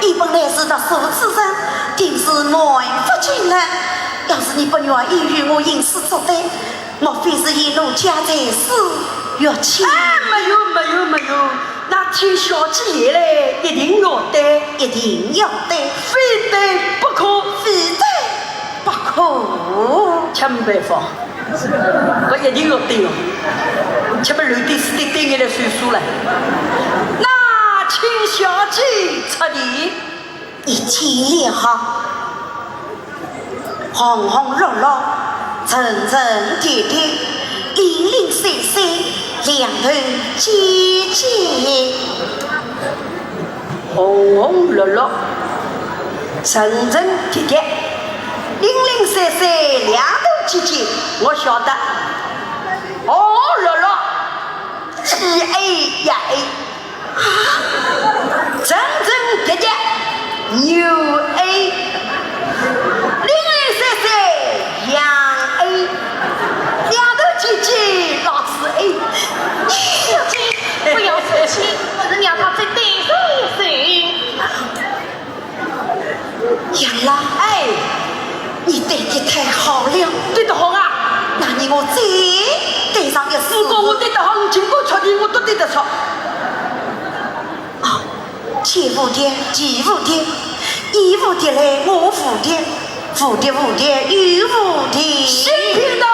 你本来是个数字人，定是满腹经纶。要是你不愿意与我吟诗作对，莫非是以奴家在诗越亲？没有，那听小姐言嘞，一定要对，一定要对，非对不可，非对不可。千万别放，我一定要对哦。前面留点是对对你来算数了。那请小姐出题，一起练好，红红落落，层层叠叠，零零散散，两头尖尖。红红绿绿，层层叠叠，零零散散，两头尖尖。我晓得，红绿绿，鸡 A 呀 A， 层层叠叠，牛 A， 零零散散，羊 A， 两头尖尖，老子 A。小姐，不要生气，只是让他再对上一声。杨郎，哎，你对的太好了，对得好啊！那你我再对上一次。如果我对得好，你尽管出题我都对得出。啊，前蝴蝶，前蝴蝶，一蝴蝶来我蝴蝶，蝴蝶蝴蝶又蝴蝶。新频道。